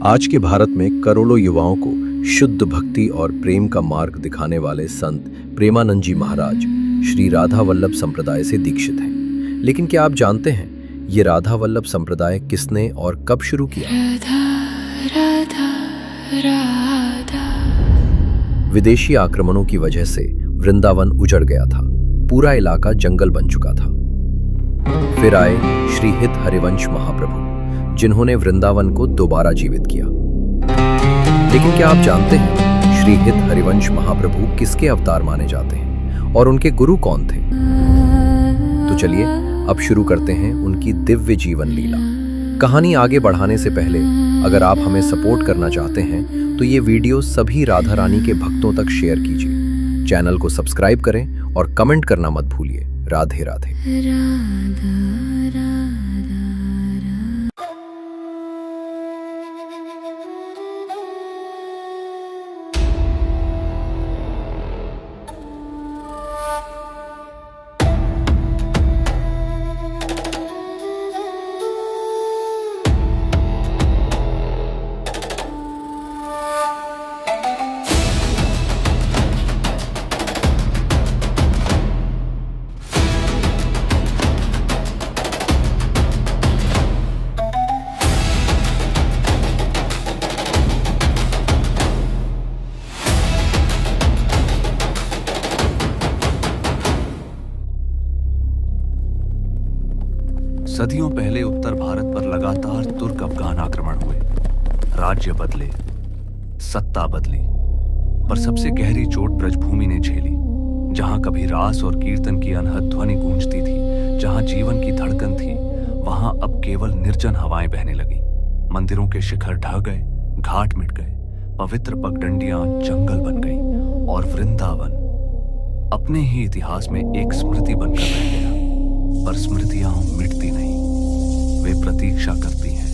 आज के भारत में करोड़ों युवाओं को शुद्ध भक्ति और प्रेम का मार्ग दिखाने वाले संत प्रेमानंद जी महाराज श्री राधा वल्लभ संप्रदाय से दीक्षित हैं। लेकिन क्या आप जानते हैं ये राधा वल्लभ संप्रदाय किसने और कब शुरू किया? राधा राधा। विदेशी आक्रमणों की वजह से वृंदावन उजड़ गया था, पूरा इलाका जंगल बन चुका था। फिर आए श्री हित हरिवंश महाप्रभु, जिन्होंने वृंदावन को दोबारा जीवित किया। लेकिन क्या आप जानते हैं श्री हित हरिवंश महाप्रभु किसके अवतार माने जाते हैं और उनके गुरु कौन थे? तो चलिए अब शुरू करते हैं उनकी दिव्य जीवन लीला। कहानी आगे बढ़ाने से पहले अगर आप हमें सपोर्ट करना चाहते हैं तो ये वीडियो सभी राधा रानी के भक्तों तक शेयर कीजिए। चैनल को सब्सक्राइब करें और कमेंट करना मत भूलिए। राधे राधे। सदियों पहले उत्तर भारत पर लगातार तुर्क अफगान आक्रमण हुए। राज्य बदले, सत्ता बदली, पर सबसे गहरी चोट ब्रजभूमि ने झेली। जहां कभी रास और कीर्तन की अनहद ध्वनि गूंजती थी, जहां जीवन की धड़कन थी, वहां अब केवल निर्जन हवाएं बहने लगी। मंदिरों के शिखर ढह गए, घाट मिट गए, पवित्र पगडंडियां जंगल बन गई और वृंदावन अपने ही इतिहास में एक स्मृति बनकर रह गया। पर स्मृतियां मिटती नहीं, वे प्रतीक्षा करती हैं।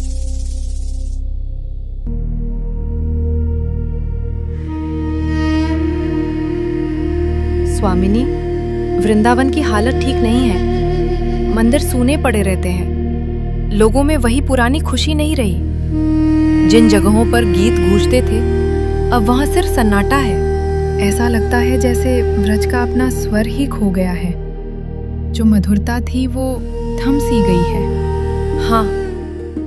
स्वामिनी, वृंदावन की हालत ठीक नहीं है। मंदिर सूने पड़े रहते हैं। लोगों में वही पुरानी खुशी नहीं रही। जिन जगहों पर गीत गूंजते थे अब वहां सिर्फ सन्नाटा है। ऐसा लगता है जैसे ब्रज का अपना स्वर ही खो गया है। जो मधुरता थी वो थम सी गई है। हाँ,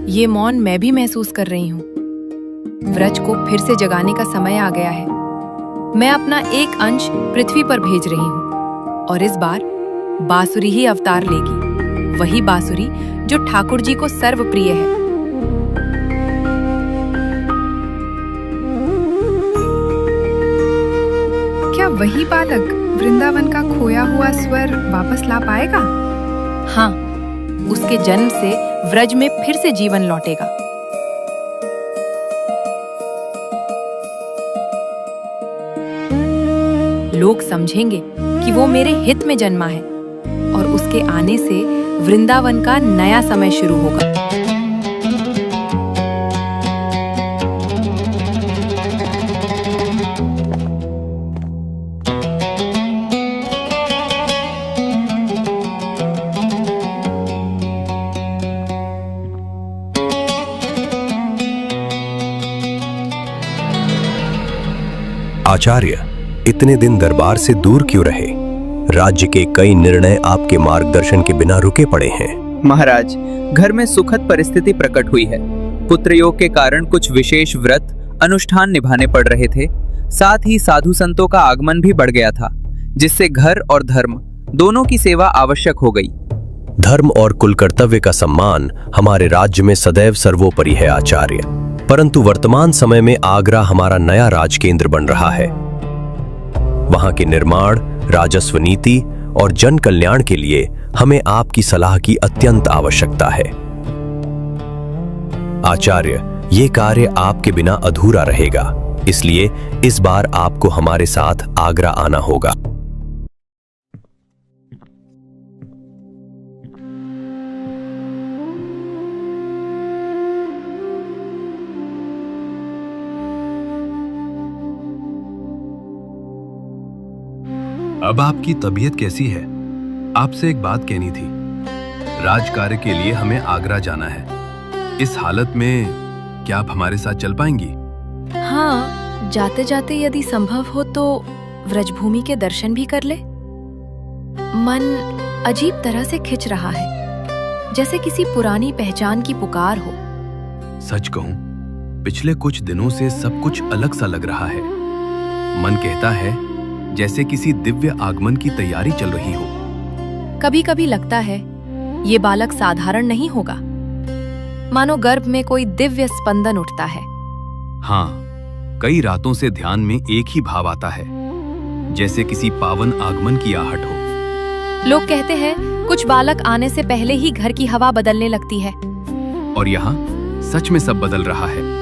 ये मौन मैं भी महसूस कर रही हूँ। व्रज को फिर से जगाने का समय आ गया है। मैं अपना एक अंश पृथ्वी पर भेज रही हूँ और इस बार बांसुरी ही अवतार लेगी। वही बांसुरी जो ठाकुर जी को सर्वप्रिय है। क्या वही बालक वृंदावन का खोया हुआ स्वर वापस ला पाएगा? हाँ, उसके जन्म से व्रज में फिर से जीवन लौटेगा। लोग समझेंगे कि वो मेरे हित में जन्मा है और उसके आने से वृंदावन का नया समय शुरू होगा। आचार्य, इतने दिन दरबार से दूर क्यों रहे? राज्य के कई निर्णय आपके मार्गदर्शन के बिना रुके पड़े हैं। महाराज, घर में सुखद परिस्थिति प्रकट हुई है। पुत्र योग के कारण कुछ विशेष व्रत अनुष्ठान निभाने पड़ रहे थे। साथ ही साधु संतों का आगमन भी बढ़ गया था, जिससे घर और धर्म दोनों की सेवा आवश्यक हो गई। धर्म और कुल कर्तव्य का सम्मान हमारे राज्य में सदैव सर्वोपरि है आचार्य। परंतु वर्तमान समय में आगरा हमारा नया राज केंद्र बन रहा है। वहां के निर्माण, राजस्व नीति और जन कल्याण के लिए हमें आपकी सलाह की अत्यंत आवश्यकता है। आचार्य, ये कार्य आपके बिना अधूरा रहेगा, इसलिए इस बार आपको हमारे साथ आगरा आना होगा। अब आपकी तबीयत कैसी है? आपसे एक बात कहनी थी। राज कार्य के लिए हमें आगरा जाना है। इस हालत में क्या आप हमारे साथ चल पाएंगी? हाँ, जाते जाते यदि संभव हो तो व्रजभूमि के दर्शन भी कर ले। मन अजीब तरह से खिंच रहा है, जैसे किसी पुरानी पहचान की पुकार हो। सच कहूं, पिछले कुछ दिनों से सब कुछ अलग सा लग रहा है। मन कहता है जैसे किसी दिव्य आगमन की तैयारी चल रही हो। कभी कभी लगता है ये बालक साधारण नहीं होगा, मानो गर्भ में कोई दिव्य स्पंदन उठता है। हाँ, कई रातों से ध्यान में एक ही भाव आता है, जैसे किसी पावन आगमन की आहट हो। लोग कहते हैं कुछ बालक आने से पहले ही घर की हवा बदलने लगती है। और यहाँ सच में सब बदल रहा है।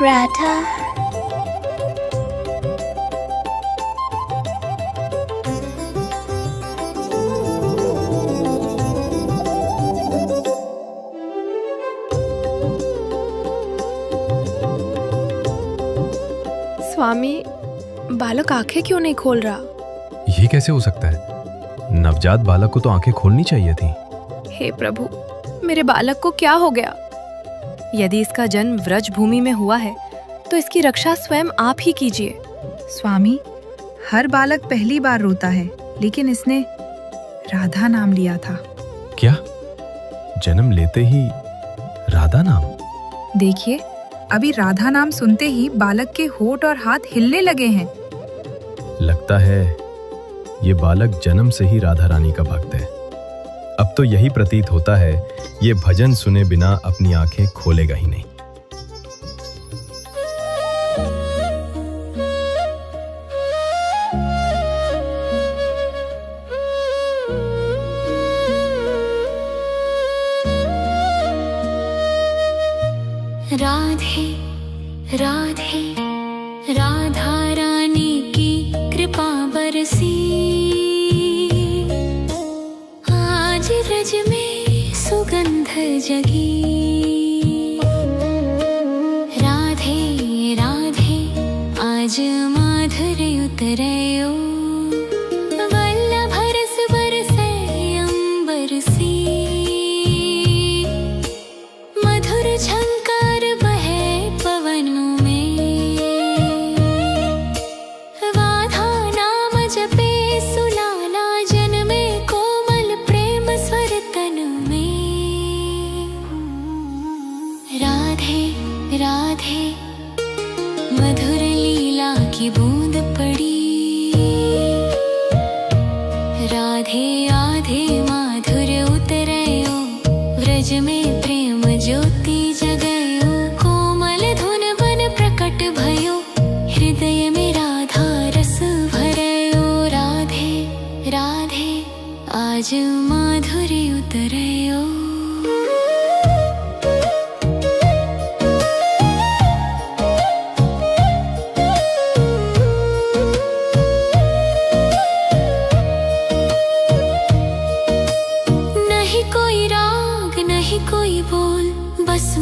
राधा, स्वामी, बालक आंखें क्यों नहीं खोल रहा? ये कैसे हो सकता है? नवजात बालक को तो आंखें खोलनी चाहिए थी। हे प्रभु, मेरे बालक को क्या हो गया? यदि इसका जन्म व्रज भूमि में हुआ है तो इसकी रक्षा स्वयं आप ही कीजिए। स्वामी, हर बालक पहली बार रोता है, लेकिन इसने राधा नाम लिया था। क्या? जन्म लेते ही राधा नाम? देखिए, अभी राधा नाम सुनते ही बालक के होंठ और हाथ हिलने लगे हैं। लगता है ये बालक जन्म से ही राधा रानी का भक्त है। अब तो यही प्रतीत होता है ये भजन सुने बिना अपनी आंखें खोलेगा ही नहीं। राधे राधे राधा रानी की कृपा बरसी, आज रज में सुगंध जगी। राधे राधे आज माधुर्य उतरयो, वल्लभ रस बरसे अंबर सी। मधुर झंकार बहे पवनों में, वाधा नाम जपे सुलाला जन्मे कोमल प्रेम स्वर तन में। राधे राधे मधुर लीला की बूंद पड़ी, राधे आधे माधुर्य उतरयो, व्रज में प्रेम ज्योति जगयो। कोमल धुन बन प्रकट भयो, हृदय में राधा रस भरयो। राधे राधे आज माधुर्य उतरयो।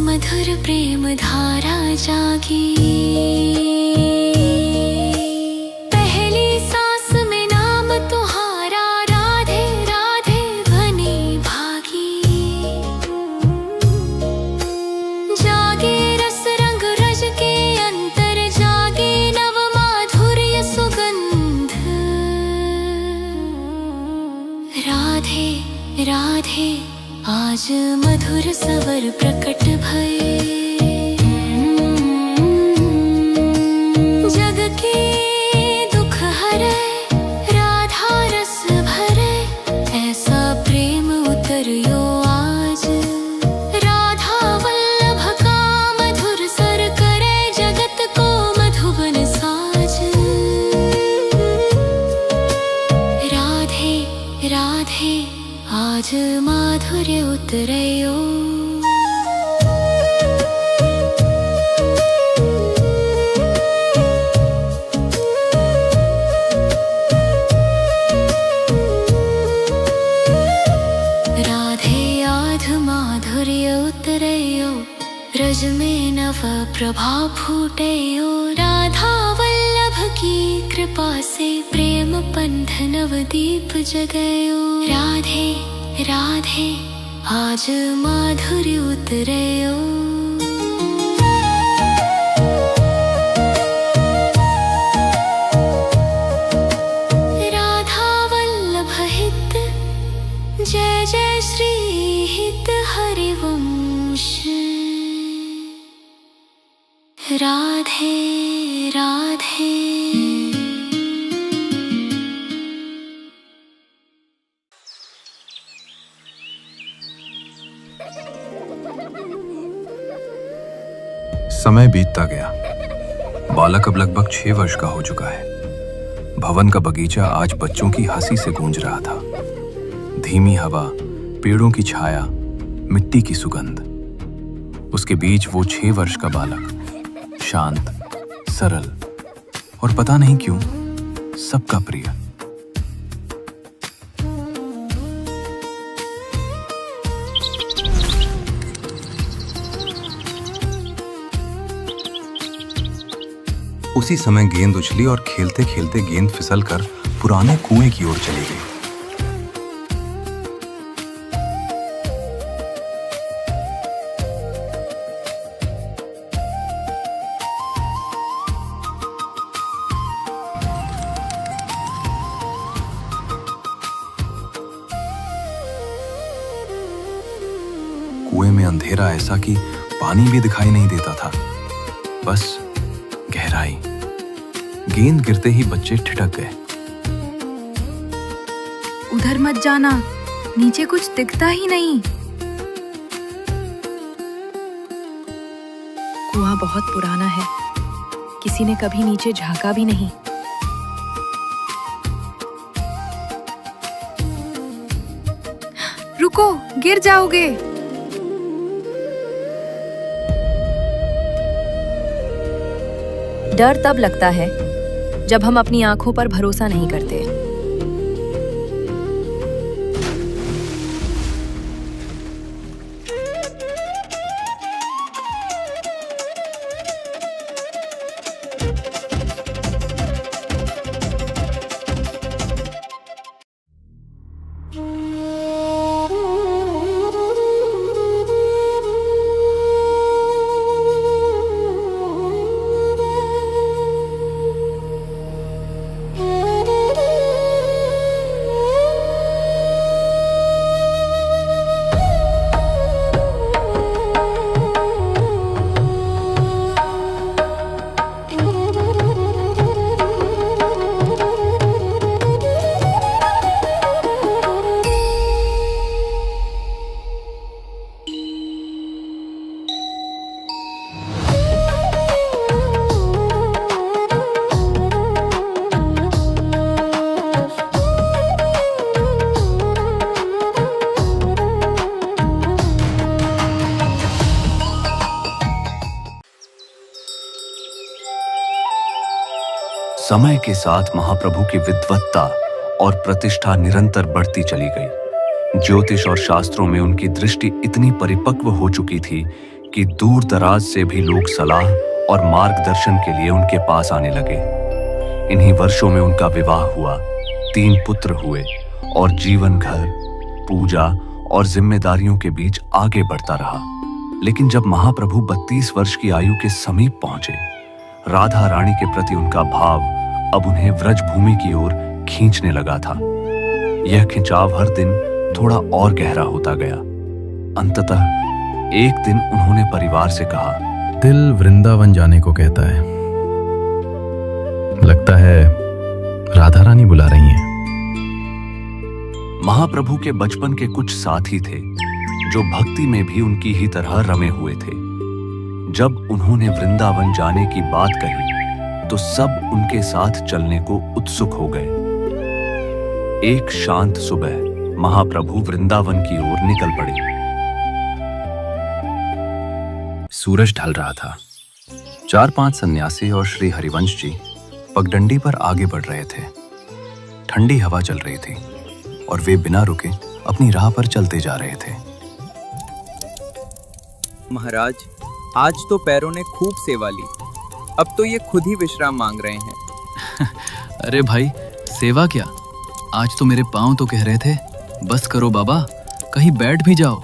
मधुर प्रेम धारा जागी। पहली सांस में नाम तुम्हारा राधे राधे ध्वनि भागी। जागे रस रंग रज के अंतर, जागे नव माधुर्य सुगंध। राधे राधे आज मधुर सवर प्रकट भये। जग के दुख हरे राधा रस भरे, ऐसा प्रेम उतरियो आज। राधा वल्लभ का मधुर सर करे, जगत को मधुबन साज। राधे राधे आज माधुर्य उतरयो। राधे आध माधुर्य उतरयो, ब्रज में नव प्रभा फूटयो। राधा वल्लभ की कृपा से प्रेम पंथ नवदीप जगयो। राधे राधे आज माधुर्य उतरयो। राधा वल्लभ हित, जय जय श्री हित हरिवंश। राधे राधे। समय बीतता गया। बालक अब लगभग 6 वर्ष का हो चुका है। भवन का बगीचा आज बच्चों की हंसी से गूंज रहा था। धीमी हवा, पेड़ों की छाया, मिट्टी की सुगंध। उसके बीच वो 6 वर्ष का बालक, शांत, सरल और पता नहीं क्यों सबका प्रिय। उसी समय गेंद उछली और खेलते खेलते गेंद फिसलकर पुराने कुएं की ओर चली गई। कुएं में अंधेरा ऐसा कि पानी भी दिखाई नहीं देता था, बस गहराई। गेंद गिरते ही बच्चे ठिठक गए। उधर मत जाना, नीचे कुछ दिखता ही नहीं। कुआं बहुत पुराना है, किसी ने कभी नीचे झांका भी नहीं। रुको, गिर जाओगे। डर तब लगता है जब हम अपनी आंखों पर भरोसा नहीं करते। समय के साथ महाप्रभु की विद्वत्ता और प्रतिष्ठा निरंतर बढ़ती चली गई। ज्योतिष और शास्त्रों में उनकी दृष्टि इतनी परिपक्व हो चुकी थी कि दूर दराज से भी लोग सलाह और मार्गदर्शन के लिए उनके पास आने लगे। इन्हीं वर्षों में उनका विवाह हुआ, 3 पुत्र हुए और जीवन घर, पूजा और जिम्मेदारियों के बीच आगे बढ़ता रहा। लेकिन जब महाप्रभु 32 वर्ष की आयु के समीप पहुंचे, राधा रानी के प्रति उनका भाव अब उन्हें व्रजभूमि की ओर खींचने लगा था। यह खिंचाव हर दिन थोड़ा और गहरा होता गया। अंततः एक दिन उन्होंने परिवार से कहा, दिल वृंदावन जाने को कहता है। लगता है राधा रानी बुला रही हैं। महाप्रभु के बचपन के कुछ साथी थे जो भक्ति में भी उनकी ही तरह रमे हुए थे। जब उन्होंने वृंदावन जाने की बात कही तो सब उनके साथ चलने को उत्सुक हो गए। एक शांत सुबह महाप्रभु वृंदावन की ओर निकल पड़े। सूरज ढल रहा था। 4-5 सन्यासी और श्री हरिवंश जी पगडंडी पर आगे बढ़ रहे थे। ठंडी हवा चल रही थी और वे बिना रुके अपनी राह पर चलते जा रहे थे। महाराज, आज तो पैरों ने खूब सेवा ली, अब तो ये खुद ही विश्राम मांग रहे हैं। अरे भाई, सेवा क्या? आज तो मेरे पांव तो कह रहे थे बस करो बाबा, कहीं बैठ भी जाओ।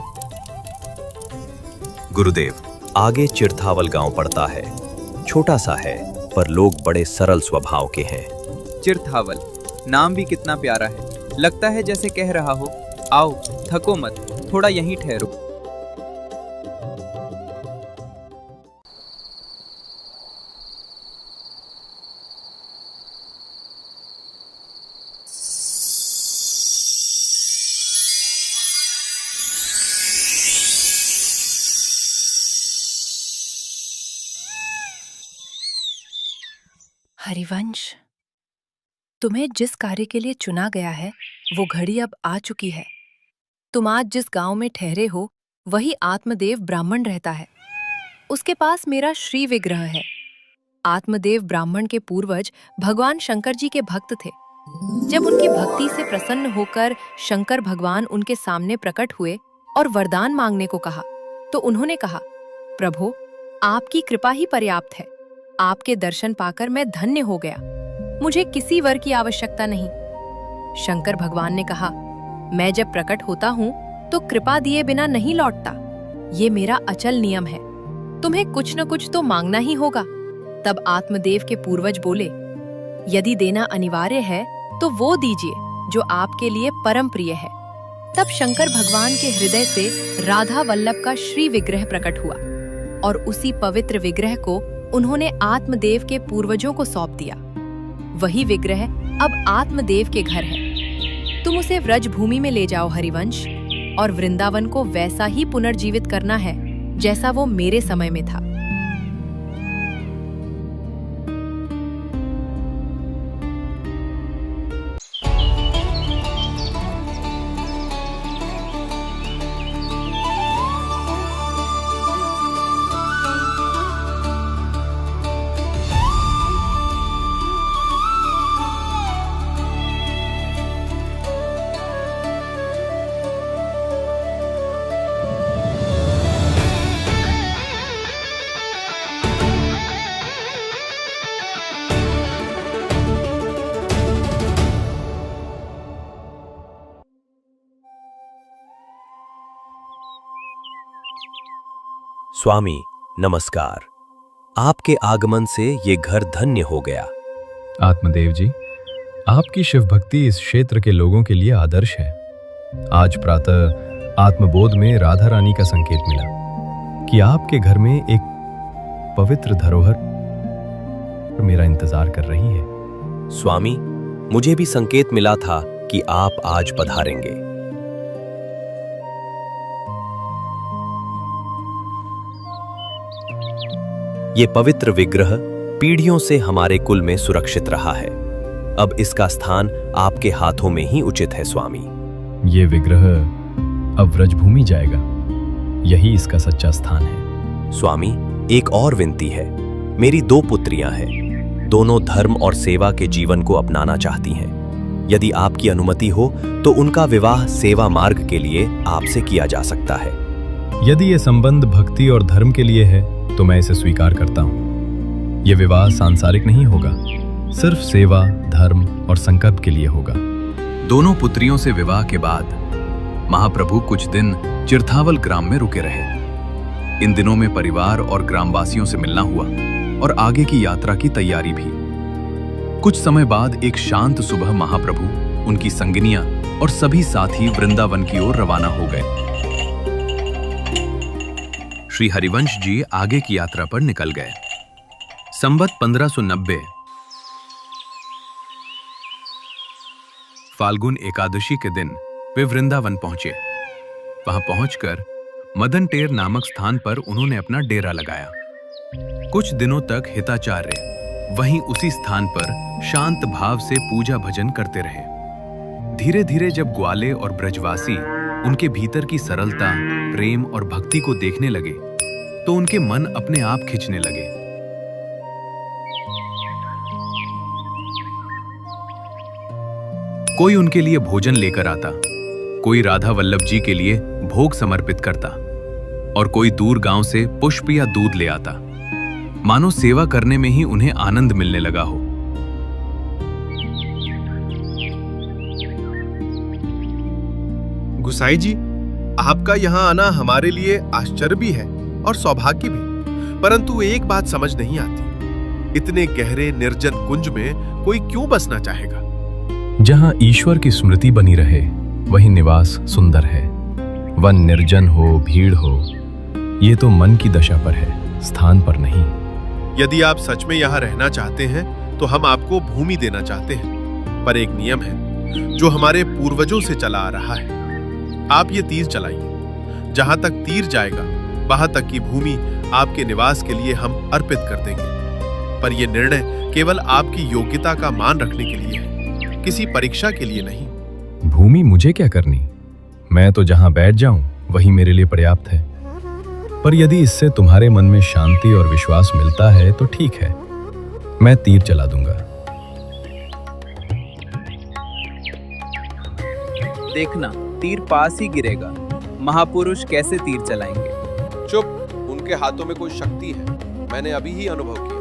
गुरुदेव, आगे चिरथावल गांव पड़ता है। छोटा सा है पर लोग बड़े सरल स्वभाव के हैं। चिरथावल नाम भी कितना प्यारा है। लगता है जैसे कह रहा हो, आओ थको मत, थोड़ा यहीं ठहरो। हरिवंश, तुम्हें जिस कार्य के लिए चुना गया है वो घड़ी अब आ चुकी है। तुम आज जिस गांव में ठहरे हो वही आत्मदेव ब्राह्मण रहता है। उसके पास मेरा श्री विग्रह है। आत्मदेव ब्राह्मण के पूर्वज भगवान शंकर जी के भक्त थे। जब उनकी भक्ति से प्रसन्न होकर शंकर भगवान उनके सामने प्रकट हुए और वरदान मांगने को कहा तो उन्होंने कहा, प्रभु, आपकी कृपा ही पर्याप्त है। आपके दर्शन पाकर मैं धन्य हो गया। मुझे किसी वर की आवश्यकता नहीं। शंकर भगवान ने कहा, मैं जब प्रकट होता हूँ तो कृपा दिए बिना नहीं लौटता। ये मेरा अचल नियम है। तुम्हें कुछ न कुछ तो मांगना ही होगा। तब आत्मदेव के पूर्वज बोले, यदि देना अनिवार्य है तो वो दीजिए जो आपके लिए परम प्रिय है। तब शंकर भगवान के हृदय से राधा वल्लभ का श्री विग्रह प्रकट हुआ और उसी पवित्र विग्रह को उन्होंने आत्मदेव के पूर्वजों को सौंप दिया। वही विग्रह अब आत्मदेव के घर है। तुम उसे व्रज भूमि में ले जाओ हरिवंश, और वृंदावन को वैसा ही पुनर्जीवित करना है जैसा वो मेरे समय में था। स्वामी नमस्कार। आपके आगमन से ये घर धन्य हो गया। आत्मदेव जी, आपकी शिव भक्ति इस क्षेत्र के लोगों के लिए आदर्श है। आज प्रातः आत्मबोध में राधा रानी का संकेत मिला कि आपके घर में एक पवित्र धरोहर मेरा इंतजार कर रही है। स्वामी, मुझे भी संकेत मिला था कि आप आज पधारेंगे। ये पवित्र विग्रह पीढ़ियों से हमारे कुल में सुरक्षित रहा है। अब इसका स्थान आपके हाथों में ही उचित है स्वामी। ये विग्रह अब व्रजभूमि जाएगा। यही इसका सच्चा स्थान है। स्वामी, एक और विनती है। मेरी 2 पुत्रियां हैं। दोनों धर्म और सेवा के जीवन को अपनाना चाहती हैं। यदि आपकी अनुमति हो तो उनका विवाह सेवा मार्ग के लिए आपसे किया जा सकता है। यदि ये संबंध भक्ति और धर्म के लिए है तो मैं इसे स्वीकार करता हूँ। ये विवाह सांसारिक नहीं होगा, सिर्फ सेवा, धर्म और संकल्प के लिए होगा। दोनों पुत्रियों से विवाह के बाद महाप्रभु कुछ दिन चिरथावल ग्राम में रुके रहे। इन दिनों में परिवार और ग्रामवासियों से मिलना हुआ और आगे की यात्रा की तैयारी भी। कुछ समय बाद एक शांत सुबह महाप्रभु, उनकी संगिनियां और सभी साथी वृंदावन की ओर रवाना हो गए। श्री हरिवंश जी आगे की यात्रा पर निकल गए। संवत 1590 फाल्गुन एकादशी के दिन वे वृंदावन पहुंचे। वहां पहुंचकर मदन टेर नामक स्थान पर उन्होंने अपना डेरा लगाया। कुछ दिनों तक हिताचार्य वहीं उसी स्थान पर शांत भाव से पूजा भजन करते रहे। धीरे धीरे जब ग्वाले और ब्रजवासी उनके भीतर की सरलता, प्रेम और भक्ति को देखने लगे तो उनके मन अपने आप खिंचने लगे। कोई उनके लिए भोजन लेकर आता, कोई राधा वल्लभ जी के लिए भोग समर्पित करता और कोई दूर गांव से पुष्प या दूध ले आता, मानो सेवा करने में ही उन्हें आनंद मिलने लगा हो। गुसाई जी, आपका यहाँ आना हमारे लिए आश्चर्य भी है और सौभाग्य भी, परंतु एक बात समझ नहीं आती, इतने गहरे निर्जन कुंज में कोई क्यों बसना चाहेगा? जहां ईश्वर की स्मृति बनी रहे वही निवास सुंदर है। वन निर्जन हो, भीड़ हो, ये तो मन की दशा पर है, स्थान पर नहीं। यदि आप सच में यहाँ रहना चाहते हैं तो हम आपको भूमि देना चाहते हैं, पर एक नियम है जो हमारे पूर्वजों से चला आ रहा है। आप ये तीर चलाइए, जहां तक तीर जाएगा वहां तक की भूमि आपके निवास के लिए हम अर्पित कर देंगे। पर यह निर्णय केवल आपकी योग्यता का मान रखने के लिए है, किसी परीक्षा के लिए नहीं। भूमि मुझे क्या करनी? मैं तो जहां बैठ जाऊं वही मेरे लिए पर्याप्त है। पर यदि इससे तुम्हारे मन में शांति और विश्वास मिलता है तो ठीक है, मैं तीर चला दूंगा। देखना, तीर पास ही गिरेगा। महापुरुष कैसे तीर चलाएंगे? चुप, उनके हाथों में कोई शक्ति है, मैंने अभी ही अनुभव किया।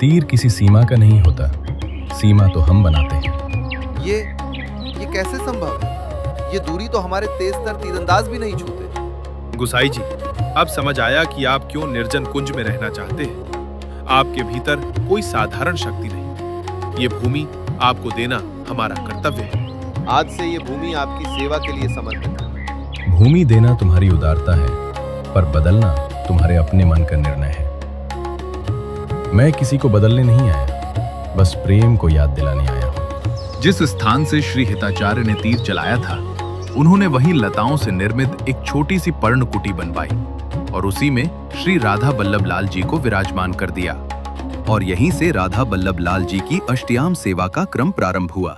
तीर किसी सीमा का नहीं होता, सीमा तो हम बनाते हैं। ये कैसे संभव है? ये दूरी तो हमारे तेजतर तीरंदाज भी नहीं छूते। गुसाई जी, अब समझ आया कि आप क्यों निर्जन कुंज में रहना चाहते हैं। आपके भीतर कोई साधारण शक्ति नहीं। ये भूमि आपको देना हमारा कर्तव्य है। आज से ये भूमि आपकी सेवा के लिए समर्पित है। भूमि देना तुम्हारी उदारता है, पर बदलना तुम्हारे अपने मन का निर्णय है। मैं किसी को बदलने नहीं आया, बस प्रेम को याद दिलाने आया हूं। जिस स्थान से श्री हिताचार्य ने तीर चलाया था, उन्होंने वहीं लताओं से निर्मित एक छोटी सी पर्णकुटी बनवाई और उसी में श्री राधा वल्लभ लाल जी को विराजमान कर दिया और यहीं से राधा वल्लभ लाल जी की अष्टयाम सेवा का क्रम प्रारंभ हुआ।